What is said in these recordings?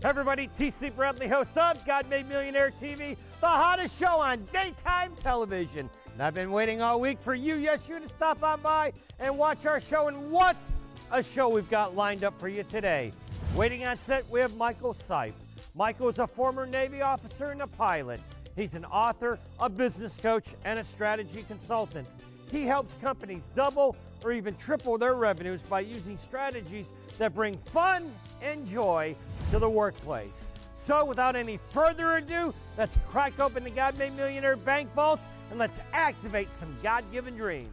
Everybody, TC Bradley, host of God Made Millionaire TV, the hottest show on daytime television. And I've been waiting all week for you, yes, you, to stop on by and watch our show. And what a show we've got lined up for you today. Waiting on set, we have Michael Sipe. Michael is a former Navy officer and a pilot. He's an author, a business coach, and a strategy consultant. He helps companies double or even triple their revenues by using strategies that bring fun and joy to the workplace. So without any further ado, let's crack open the God Made Millionaire Bank Vault and let's activate some God-given dreams.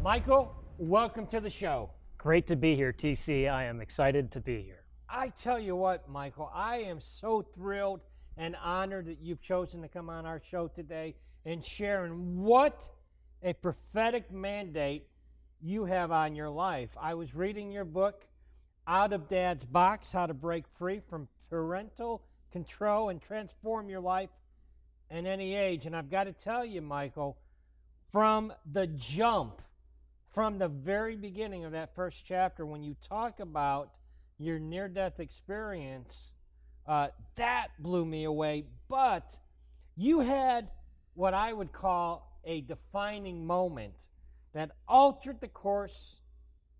Michael, welcome to the show. Great to be here, TC. I am excited to be here. I tell you what, Michael, I am so thrilled and honored that you've chosen to come on our show today and sharing what a prophetic mandate you have on your life. I was reading your book, Out of Dad's Box, How to Break Free from Parental Control and Transform Your Life in Any Age. And I've got to tell you, Michael, from the jump, from the very beginning of that first chapter, when you talk about your near-death experience, that blew me away. But you had what I would call a defining moment that altered the course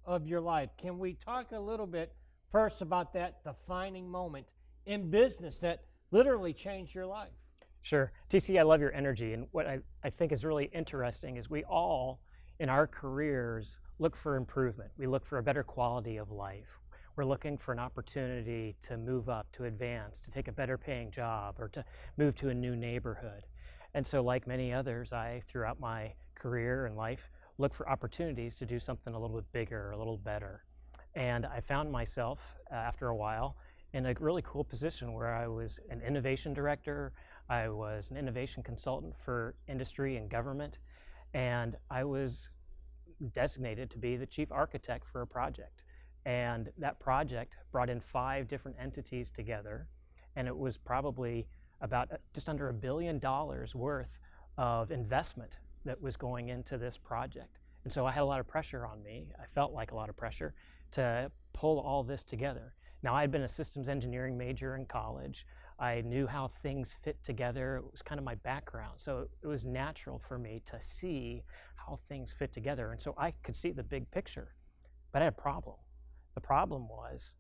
of your life. Can we talk a little bit first about that defining moment in business that literally changed your life? Sure. TC, I love your energy. And what I think is really interesting is we all, in our careers, look for improvement. We look for a better quality of life. We're looking for an opportunity to move up, to advance, to take a better paying job, or to move to a new neighborhood. And so like many others, I, throughout my career and life, look for opportunities to do something a little bit bigger, a little better. And I found myself, after a while, in a really cool position where I was an innovation director, I was an innovation consultant for industry and government, and I was designated to be the chief architect for a project. And that project brought in 5 different entities together, and it was probably about just under $1 billion worth of investment that was going into this project. And so I had a lot of pressure on me. I felt like a lot of pressure to pull all this together. Now, I had been a systems engineering major in college. I knew how things fit together. It was kind of my background. So it was natural for me to see how things fit together. And so I could see the big picture, but I had a problem. The problem was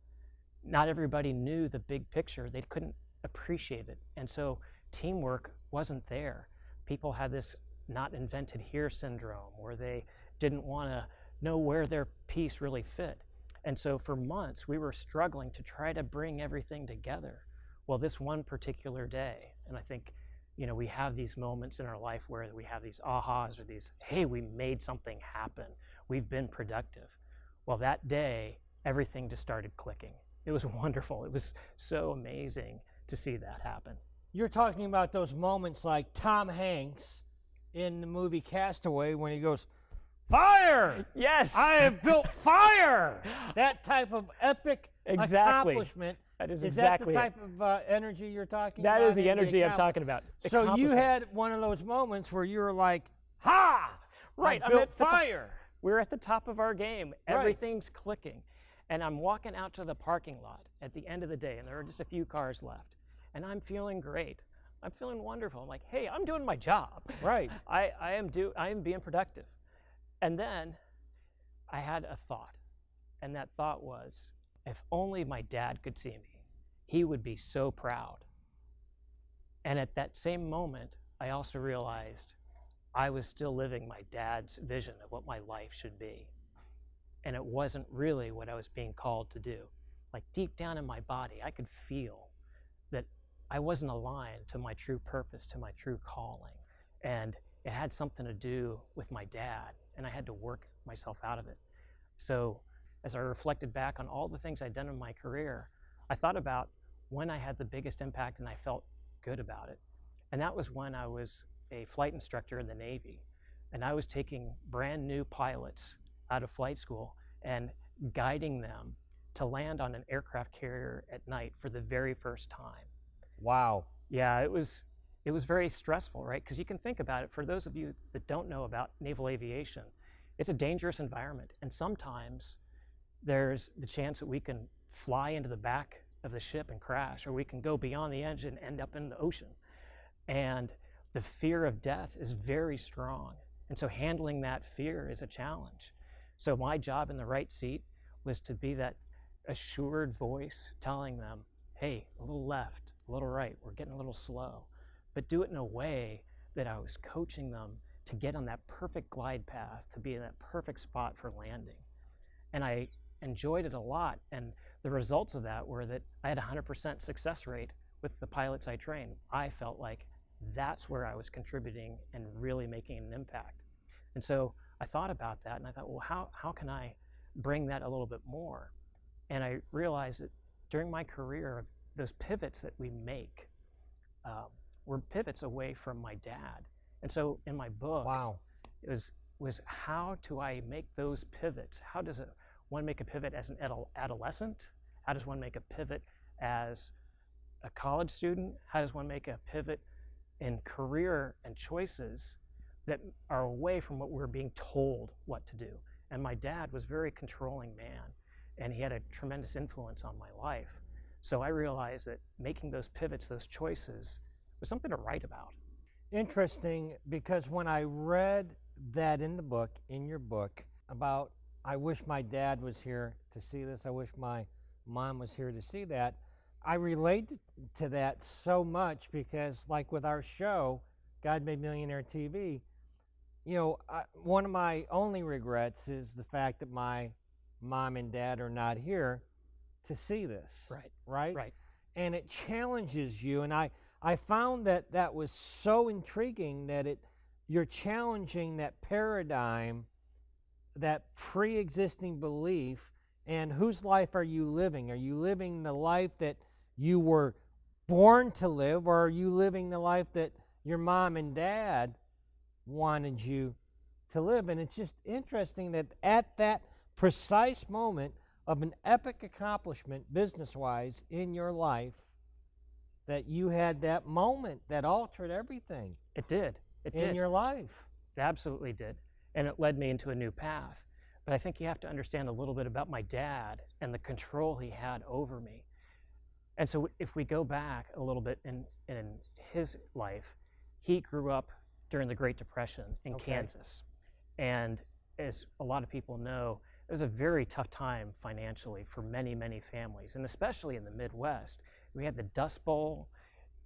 not everybody knew the big picture. They couldn't appreciate it. And so teamwork wasn't there. People had this not invented here syndrome where they didn't want to know where their piece really fit. And so for months, we were struggling to try to bring everything together. Well, this one particular day, and I think, we have these moments in our life where we have these ahas or these, hey, we made something happen. We've been productive. Well, that day, everything just started clicking. It was wonderful. It was so amazing to see that happen. You're talking about those moments like Tom Hanks in the movie Castaway when he goes, "Fire! Yes! I have built fire!" That type of epic accomplishment. That is exactly that the type of energy you're talking about? That is the energy I'm talking about. So you had one of those moments where you were like, "Ha! Right, I built fire!" We're at the top of our game. Everything's clicking. And I'm walking out to the parking lot at the end of the day, and there are just a few cars left. And I'm feeling great. I'm feeling wonderful. I'm like, hey, I'm doing my job. Right. I am being productive. And then I had a thought, and that thought was, if only my dad could see me, he would be so proud. And at that same moment, I also realized I was still living my dad's vision of what my life should be. And it wasn't really what I was being called to do. Like deep down in my body, I could feel that I wasn't aligned to my true purpose, to my true calling. And it had something to do with my dad, and I had to work myself out of it. So as I reflected back on all the things I'd done in my career, I thought about when I had the biggest impact and I felt good about it. And that was when I was a flight instructor in the Navy. And I was taking brand new pilots out of flight school and guiding them to land on an aircraft carrier at night for the very first time. Wow. Yeah, it was very stressful, right? Because you can think about it, for those of you that don't know about naval aviation, it's a dangerous environment. And sometimes there's the chance that we can fly into the back of the ship and crash, or we can go beyond the engine and end up in the ocean. And the fear of death is very strong. And so handling that fear is a challenge. So my job in the right seat was to be that assured voice telling them, hey, a little left, a little right, we're getting a little slow. But do it in a way that I was coaching them to get on that perfect glide path, to be in that perfect spot for landing. And I enjoyed it a lot. And the results of that were that I had a 100% success rate with the pilots I trained. I felt like that's where I was contributing and really making an impact. And so I thought about that, and I thought, well, how can I bring that a little bit more? And I realized that during my career, those pivots that we make were pivots away from my dad. And so in my book, Wow. it was how do I make those pivots? How does one make a pivot as an adolescent? How does one make a pivot as a college student? How does one make a pivot in career and choices that are away from what we're being told what to do? And my dad was a very controlling man, and he had a tremendous influence on my life. So I realized that making those pivots, those choices, was something to write about. Interesting, because when I read that in the book, in your book, about I wish my dad was here to see this, I wish my mom was here to see that, I relate to that so much because, like with our show, God Made Millionaire TV, you know, one of my only regrets is the fact that my mom and dad are not here to see this. Right? And it challenges you. And I found that was so intriguing that you're challenging that paradigm, that pre-existing belief, and whose life are you living? Are you living the life that you were born to live, or are you living the life that your mom and dad wanted you to live? And it's just interesting that at that precise moment of an epic accomplishment business-wise in your life, that you had that moment that altered everything. It did. It in did. your life. It absolutely did. And it led me into a new path. But I think you have to understand a little bit about my dad and the control he had over me. And so if we go back a little bit in his life, he grew up during the Great Depression in Kansas. And as a lot of people know, it was a very tough time financially for many, many families, and especially in the Midwest. We had the Dust Bowl,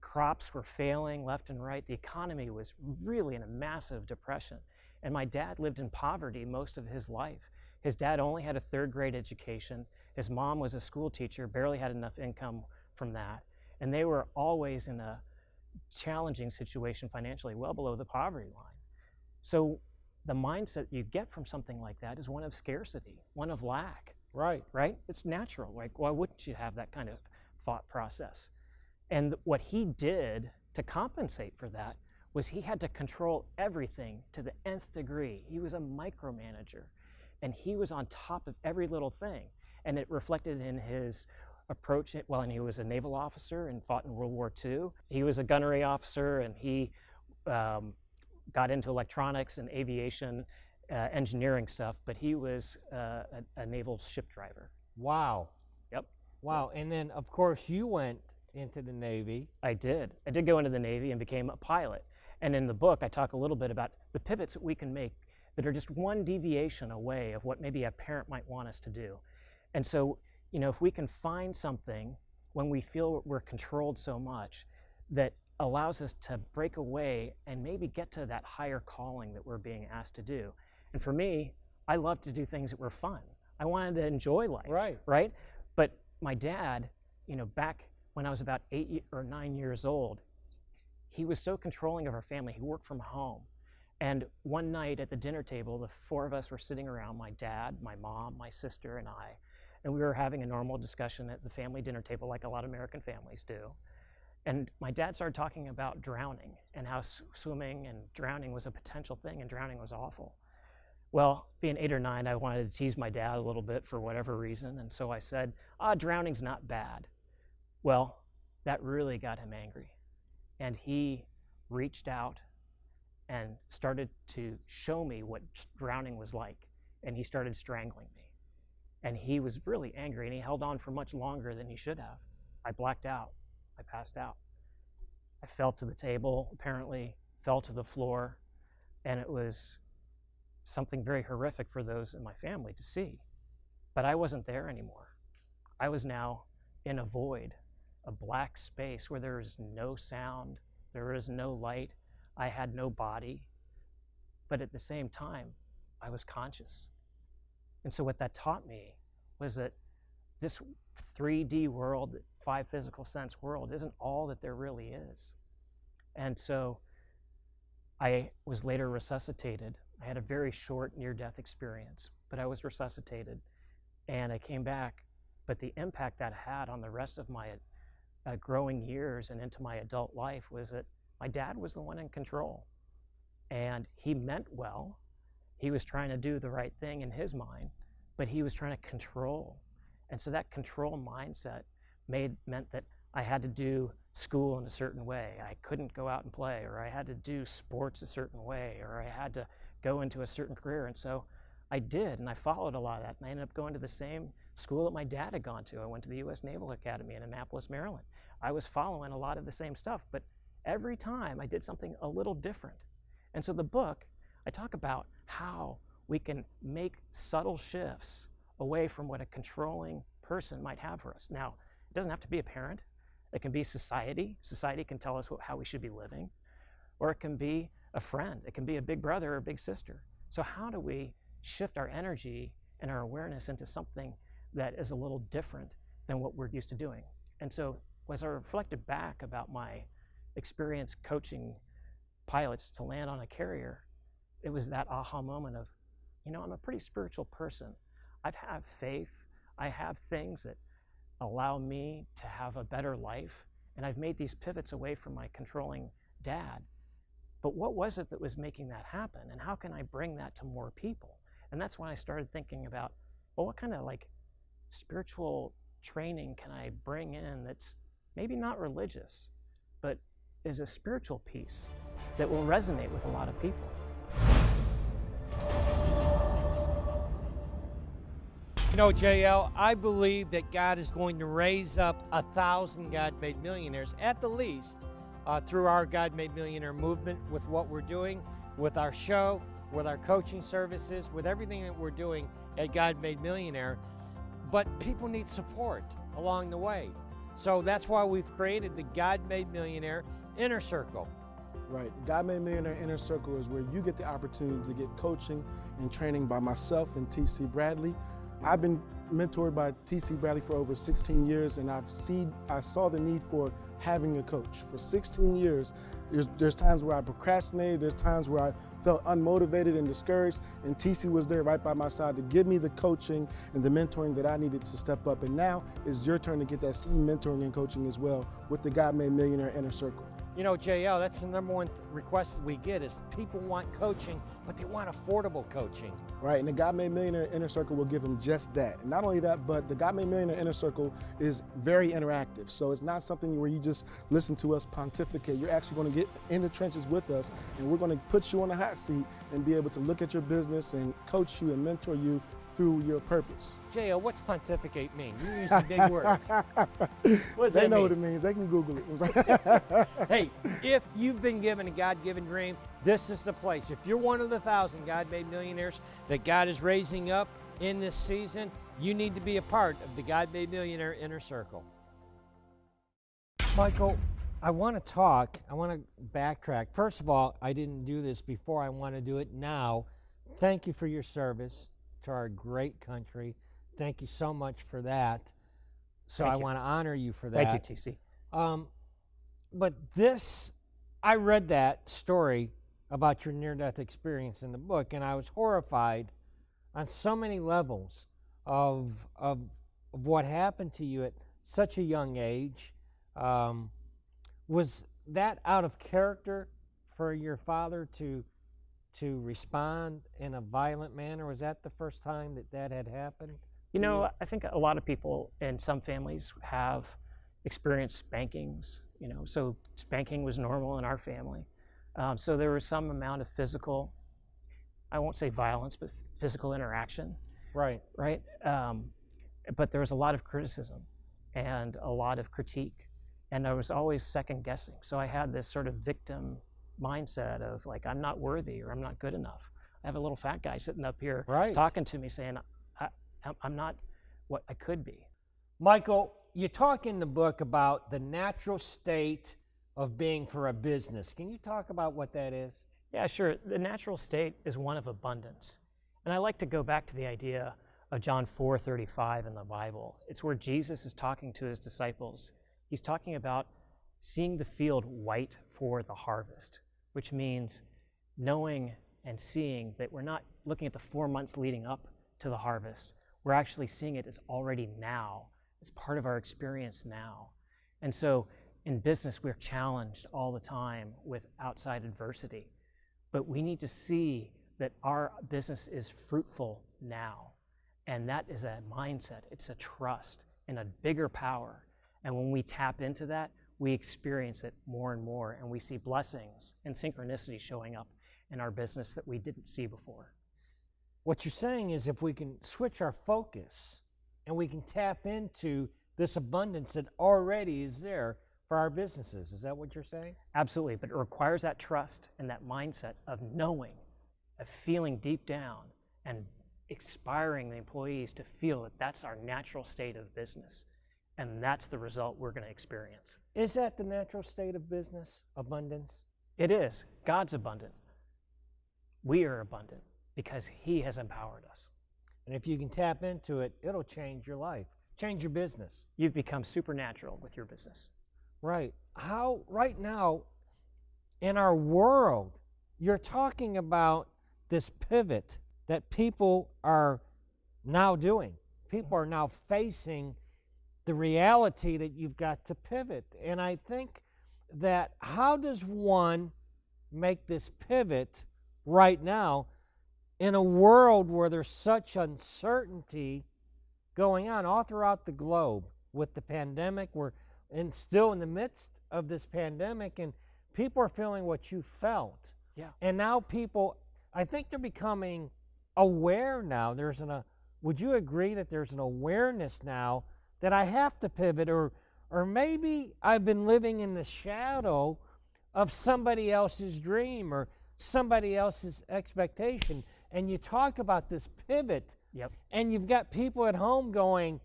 crops were failing left and right. The economy was really in a massive depression. And my dad lived in poverty most of his life. His dad only had a third-grade education. His mom was a school teacher, barely had enough income from that. And they were always in a challenging situation financially, well below the poverty line. So the mindset you get from something like that is one of scarcity, one of lack. Right. It's natural. Like, why wouldn't you have that kind of thought process? And what he did to compensate for that was he had to control everything to the nth degree. He was a micromanager, and he was on top of every little thing. And it reflected in his approach. Well, and he was a naval officer and fought in World War II. He was a gunnery officer, and he got into electronics and aviation engineering stuff, but he was a naval ship driver. Wow. Yep. Wow. And then, of course, you went into the Navy. I did. I did go into the Navy and became a pilot. And in the book, I talk a little bit about the pivots that we can make that are just one deviation away of what maybe a parent might want us to do. And so, you know, if we can find something when we feel we're controlled so much that allows us to break away and maybe get to that higher calling that we're being asked to do. And for me, I love to do things that were fun. I wanted to enjoy life, right? But my dad, you know, back when I was about 8 or 9 years old, he was so controlling of our family. He worked from home. And one night at the dinner table, the four of us were sitting around, my dad, my mom, my sister, and I, and we were having a normal discussion at the family dinner table like a lot of American families do. And my dad started talking about drowning and how swimming and drowning was a potential thing and drowning was awful. Well, being 8 or 9, I wanted to tease my dad a little bit for whatever reason. And so I said, drowning's not bad. Well, that really got him angry. And he reached out and started to show me what drowning was like. And he started strangling me. And he was really angry, and he held on for much longer than he should have. I blacked out. I passed out. I fell to the table, apparently fell to the floor, and it was something very horrific for those in my family to see. But I wasn't there anymore. I was now in a void, a black space where there is no sound, there is no light, I had no body, but at the same time, I was conscious. And so what that taught me was that this 3D world, 5 physical sense world, isn't all that there really is. And so I was later resuscitated. I had a very short near-death experience, but I was resuscitated and I came back. But the impact that had on the rest of my growing years and into my adult life was that my dad was the one in control. And he meant well. He was trying to do the right thing in his mind, but he was trying to control. And so that control mindset meant that I had to do school in a certain way. I couldn't go out and play, or I had to do sports a certain way, or I had to go into a certain career. And so I did, and I followed a lot of that. And I ended up going to the same school that my dad had gone to. I went to the U.S. Naval Academy in Annapolis, Maryland. I was following a lot of the same stuff, but every time I did something a little different. And so the book, I talk about how we can make subtle shifts away from what a controlling person might have for us. Now, it doesn't have to be a parent. It can be society. Society can tell us how we should be living. Or it can be a friend. It can be a big brother or a big sister. So how do we shift our energy and our awareness into something that is a little different than what we're used to doing? And so as I reflected back about my experience coaching pilots to land on a carrier, it was that aha moment of, I'm a pretty spiritual person. I have faith. I have things that allow me to have a better life. And I've made these pivots away from my controlling dad. But what was it that was making that happen? And how can I bring that to more people? And that's when I started thinking about, well, what kind of spiritual training can I bring in that's maybe not religious, but is a spiritual piece that will resonate with a lot of people? JL, I believe that God is going to raise up 1,000 God-made millionaires, at the least, through our God-made millionaire movement, with what we're doing, with our show, with our coaching services, with everything that we're doing at God-made Millionaire. But people need support along the way. So that's why we've created the God-made Millionaire Inner Circle. Right. God-made Millionaire Inner Circle is where you get the opportunity to get coaching and training by myself and T.C. Bradley. I've been mentored by T.C. Bradley for over 16 years, and I saw the need for having a coach. For 16 years, there's times where I procrastinated, there's times where I felt unmotivated and discouraged, and TC was there right by my side to give me the coaching and the mentoring that I needed to step up. And now it's your turn to get that same mentoring and coaching as well with the God-made Millionaire Inner Circle. JL, that's the number one request that we get is people want coaching, but they want affordable coaching. Right, and the God-made Millionaire Inner Circle will give them just that. And not only that, but the God-made Millionaire Inner Circle is very interactive. So it's not something where you just listen to us pontificate. You're actually going to get in the trenches with us, and we're going to put you on a hot seat and be able to look at your business and coach you and mentor you through your purpose. JL, what's pontificate mean? You're using big words. They know what it means. They can Google it. Hey, if you've been given a God-given dream, this is the place. If you're one of the 1,000 God-made millionaires that God is raising up in this season, you need to be a part of the God-made Millionaire Inner Circle. Michael, I want to backtrack. First of all, I didn't do this before. I want to do it now. Thank you for your service to our great country. Thank you so much for that. So I want to honor you for that. Thank you, TC. But I read that story about your near-death experience in the book, and I was horrified on so many levels of what happened to you at such a young age. Was that out of character for your father to respond in a violent manner? Was that the first time that that had happened? You know, I think a lot of people in some families have experienced spankings, you know, so spanking was normal in our family. So there was some amount of physical, I won't say violence, but physical interaction, Right. right? But there was a lot of criticism and a lot of critique, and I was always second guessing. So I had this sort of victim mindset of like, I'm not worthy or I'm not good enough. I have a little fat guy sitting up here Right. talking to me saying, I'm not what I could be. Michael, you talk in the book about the natural state of being for a business. Can you talk about what that is? Yeah, sure. The natural state is one of abundance. And I like to go back to the idea of John 4:35 in the Bible. It's where Jesus is talking to his disciples. He's talking about seeing the field white for the harvest, which means knowing and seeing that we're not looking at the 4 months leading up to the harvest. We're actually seeing it as already now. It's part of our experience now. And so in business, we're challenged all the time with outside adversity. But we need to see that our business is fruitful now. And that is a mindset. It's a trust in a bigger power. And when we tap into that, we experience it more and more. And we see blessings and synchronicity showing up in our business that we didn't see before. What you're saying is if we can switch our focus and we can tap into this abundance that already is there for our businesses. Is that what you're saying? Absolutely, but it requires that trust and that mindset of knowing, of feeling deep down and inspiring the employees to feel that that's our natural state of business. And that's the result we're going to experience. Is that the natural state of business, abundance? It is. God's abundant. We are abundant because he has empowered us. And if you can tap into it, it'll change your life, change your business. You've become supernatural with your business. Right. How, right now, in our world, you're talking about this pivot that people are now doing. People are now facing the reality that you've got to pivot. And I think that how does one make this pivot right now in a world where there's such uncertainty going on all throughout the globe with the pandemic? We're still in the midst of this pandemic, and people are feeling what you felt. Yeah. And now people, I think they're becoming aware now. Would you agree that there's an awareness now that I have to pivot, or maybe I've been living in the shadow of somebody else's dream or somebody else's expectation? And you talk about this pivot, Yep. and you've got people at home going,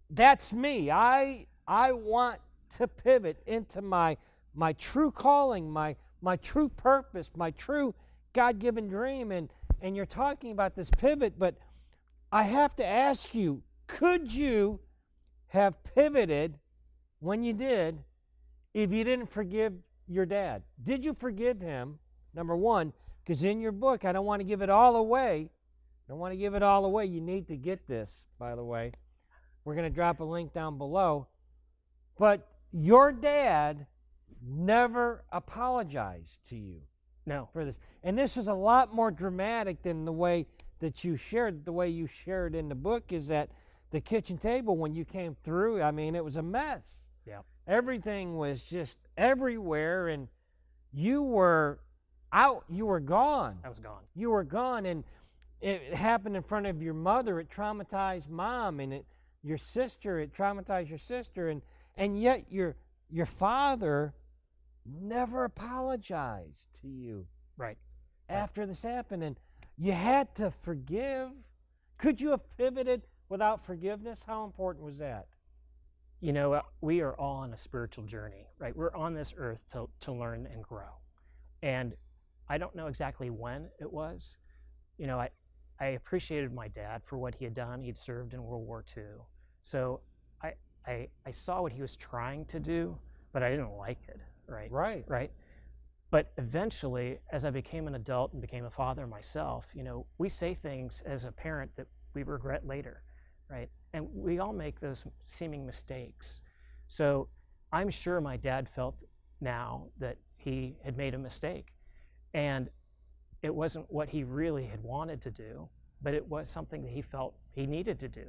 that's me. I want to pivot into my true calling, my true purpose, my true God-given dream. And you're talking about this pivot, but I have to ask you, could you have pivoted when you did if you didn't forgive your dad? Did you forgive him, number one? Because in your book, I don't want to give it all away. I don't want to give it all away. You need to get this, by the way. We're going to drop a link down below. But your dad never apologized to you. No. For this. And this was a lot more dramatic than the way that you shared. The way you shared in the book is that the kitchen table, when you came through, I mean, it was a mess. Yeah. Everything was just everywhere, and you were out. You were gone. I was gone. You were gone, and it happened in front of your mother. It traumatized mom, and your sister. It traumatized your sister, and yet your father never apologized to you. Right. After this happened, and you had to forgive. Could you have pivoted without forgiveness? How important was that? You know, we are all on a spiritual journey, right? We're on this earth to learn and grow. And I don't know exactly when it was. You know, I appreciated my dad for what he had done. He'd served in World War II. So I saw what he was trying to do, but I didn't like it, right? Right. Right? But eventually, as I became an adult and became a father myself, you know, we say things as a parent that we regret later, right? And we all make those seeming mistakes. So I'm sure my dad felt now that he had made a mistake, and it wasn't what he really had wanted to do, but it was something that he felt he needed to do.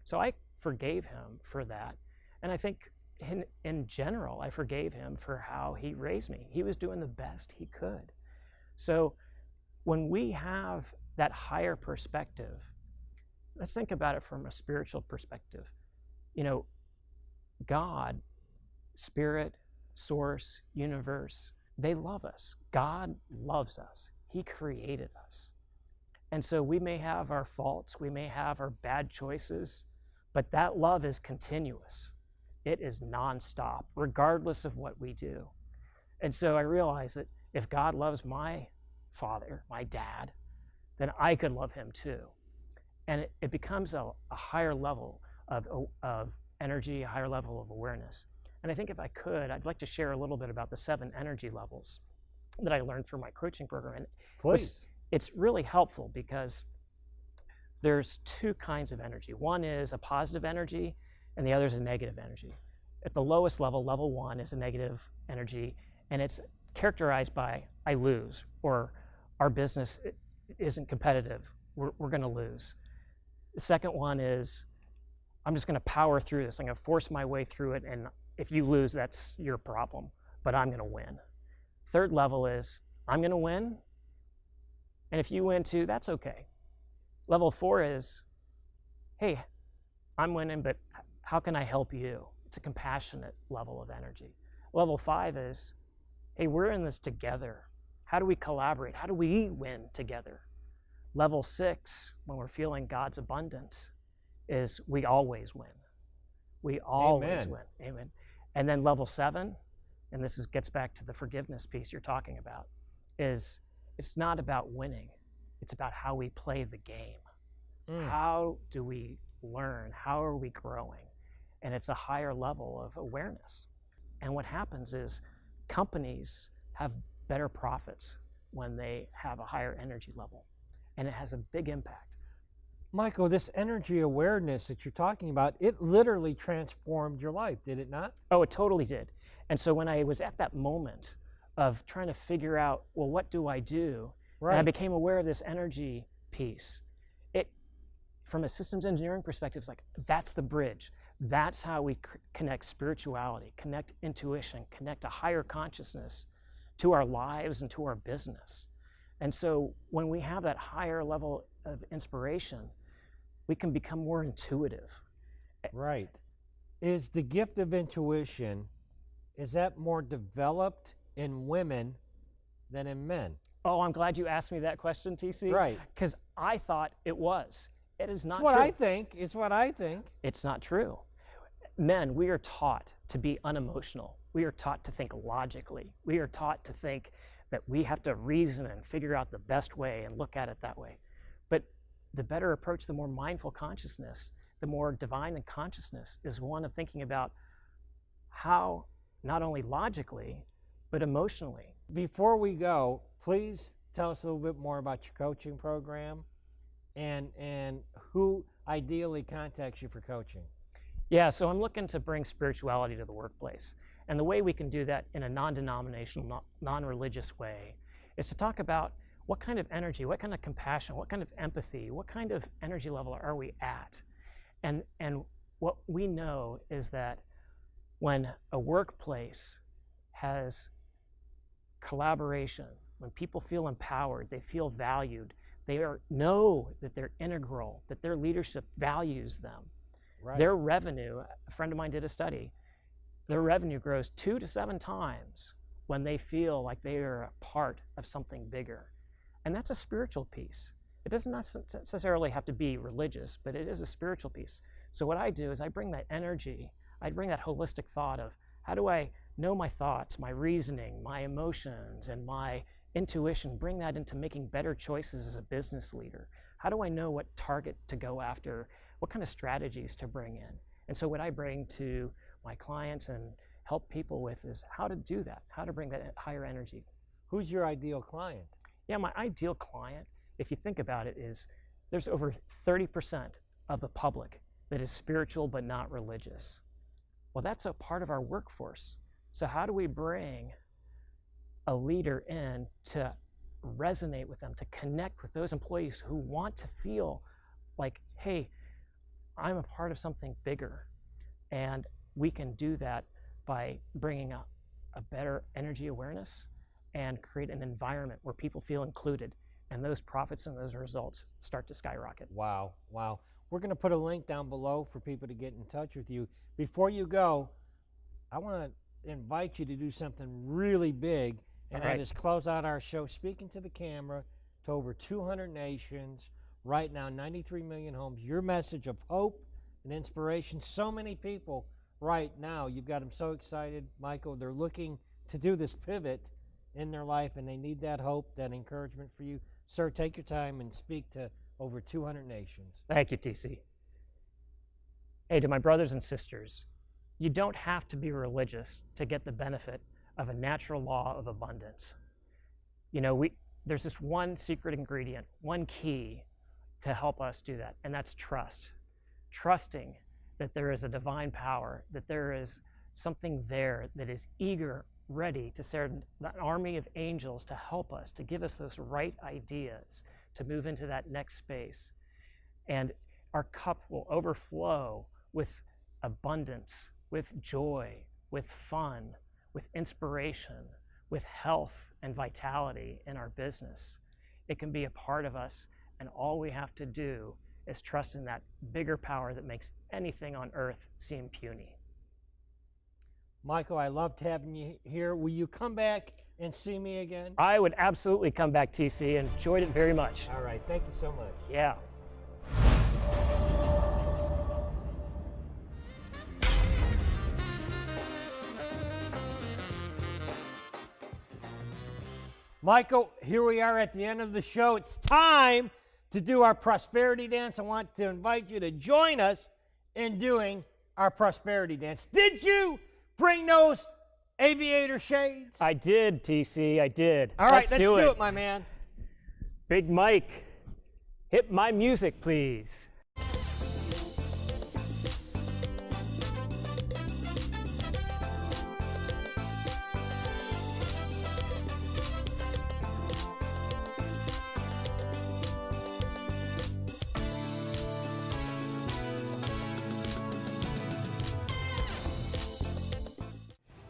So I forgave him for that. And I think in general, I forgave him for how he raised me. He was doing the best he could. So when we have that higher perspective, let's think about it from a spiritual perspective. You know, God, Spirit, Source, Universe, they love us. God loves us. He created us. And so we may have our faults, we may have our bad choices, but that love is continuous. It is nonstop, regardless of what we do. And so I realize that if God loves my father, my dad, then I could love him too. And it becomes a higher level of energy, a higher level of awareness. And I think if I could, I'd like to share a little bit about the 7 energy levels that I learned through my coaching program. And Please. it's really helpful because there's 2 kinds of energy. One is a positive energy, and the other is a negative energy. At the lowest level, level 1, is a negative energy, and it's characterized by I lose, or our business isn't competitive, we're going to lose. The second one is I'm just going to power through this. I'm going to force my way through it, and if you lose, that's your problem, but I'm going to win. Third level is I'm going to win, and if you win too, that's okay. Level 4 is, hey, I'm winning, but how can I help you? It's a compassionate level of energy. Level 5 is, hey, we're in this together. How do we collaborate? How do we win together? Level 6, when we're feeling God's abundance, is we always win. We always Amen. win. Amen. And then level 7, and this gets back to the forgiveness piece you're talking about, is it's not about winning. It's about how we play the game. How do we learn? How are we growing? And it's a higher level of awareness. And what happens is companies have better profits when they have a higher energy level. And it has a big impact. Michael, this energy awareness that you're talking about, it literally transformed your life, did it not? Oh, it totally did. And so when I was at that moment of trying to figure out, well, what do I do? Right. And I became aware of this energy piece. It, from a systems engineering perspective, it's like, that's the bridge. That's how we connect spirituality, connect intuition, connect a higher consciousness to our lives and to our business. And so when we have that higher level of inspiration, we can become more intuitive. Right. Is the gift of intuition, is that more developed in women than in men? Oh, I'm glad you asked me that question, TC. Right. Because I thought it was. It is not It's what true. I think. It's what I think. It's not true. Men, we are taught to be unemotional. We are taught to think logically. We are taught to think that we have to reason and figure out the best way and look at it that way. But the better approach, the more mindful consciousness, the more divine in consciousness, is one of thinking about how, not only logically, but emotionally. Before we go, please tell us a little bit more about your coaching program and who ideally contacts you for coaching. Yeah, so I'm looking to bring spirituality to the workplace. And the way we can do that in a non-denominational, non-religious way is to talk about what kind of energy, what kind of compassion, what kind of empathy, what kind of energy level are we at? And what we know is that when a workplace has collaboration, when people feel empowered, they feel valued, they know that they're integral, that their leadership values them. Right. Their revenue, a friend of mine did a study, their revenue grows 2 to 7 times when they feel like they are a part of something bigger. And that's a spiritual piece. It doesn't necessarily have to be religious, but it is a spiritual piece. So what I do is I bring that energy, I bring that holistic thought of how do I know my thoughts, my reasoning, my emotions, and my intuition, bring that into making better choices as a business leader. How do I know what target to go after? What kind of strategies to bring in? And so what I bring to my clients and help people with is how to do that, how to bring that higher energy. Who's your ideal client? Yeah, my ideal client, if you think about it, is there's over 30% of the public that is spiritual but not religious. Well, that's a part of our workforce. So how do we bring a leader in to resonate with them, to connect with those employees who want to feel like, hey, I'm a part of something bigger? And we can do that by bringing a better energy awareness and create an environment where people feel included, and those profits and those results start to skyrocket. Wow, wow. We're going to put a link down below for people to get in touch with you. Before you go, I want to invite you to do something really big, and that is close out our show speaking to the camera to over 200 nations, right now 93 million homes. Your message of hope and inspiration. So many people right now, you've got them so excited, Michael. They're looking to do this pivot in their life, and they need that hope, that encouragement for you. Sir, take your time and speak to over 200 nations. Thank you, TC. Hey, to my brothers and sisters, you don't have to be religious to get the benefit of a natural law of abundance. You know, there's this one secret ingredient, one key to help us do that, and that's trust. Trusting that there is a divine power, that there is something there that is eager, ready to send an army of angels to help us, to give us those right ideas, to move into that next space. And our cup will overflow with abundance, with joy, with fun, with inspiration, with health and vitality in our business. It can be a part of us, and all we have to do is trust in that bigger power that makes anything on earth seem puny. Michael, I loved having you here. Will you come back and see me again? I would absolutely come back, TC. Enjoyed it very much. All right. Thank you so much. Yeah. Michael, here we are at the end of the show. It's time to do our prosperity dance. I want to invite you to join us in doing our prosperity dance. Did you bring those aviator shades? I did, TC. I did. All right, let's do it, my man. Big Mike, hit my music, please.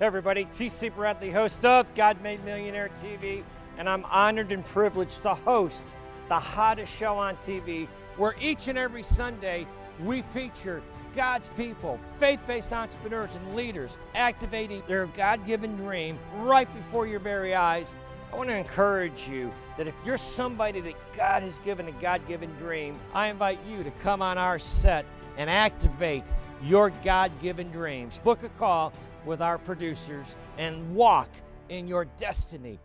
Hey everybody, T.C. Bradley, host of God Made Millionaire TV, and I'm honored and privileged to host the hottest show on TV, where each and every Sunday we feature God's people, faith-based entrepreneurs and leaders activating their God-given dream right before your very eyes. I want to encourage you that if you're somebody that God has given a God-given dream, I invite you to come on our set and activate your God-given dreams. Book a call with our producers and walk in your destiny